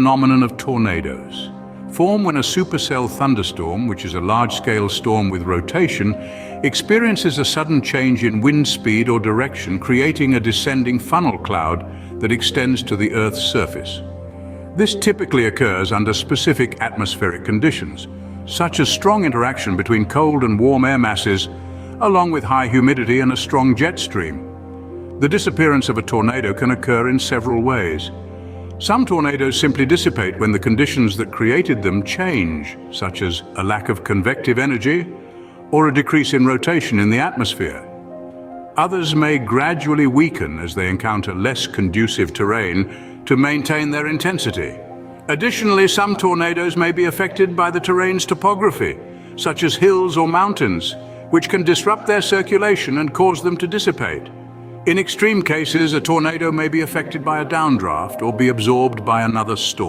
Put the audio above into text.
Phenomenon of tornadoes form when a supercell thunderstorm, which is a large-scale storm with rotation, experiences a sudden change in wind speed or direction, creating a descending funnel cloud that extends to the Earth's surface. This typically occurs under specific atmospheric conditions, such as strong interaction between cold and warm air masses, along with high humidity and a strong jet stream. The disappearance of a tornado can occur in several ways. Some tornadoes simply dissipate when the conditions that created them change, such as a lack of convective energy or a decrease in rotation in the atmosphere. Others may gradually weaken as they encounter less conducive terrain to maintain their intensity. Additionally, some tornadoes may be affected by the terrain's topography, such as hills or mountains, which can disrupt their circulation and cause them to dissipate. In extreme cases, a tornado may be affected by a downdraft or be absorbed by another storm.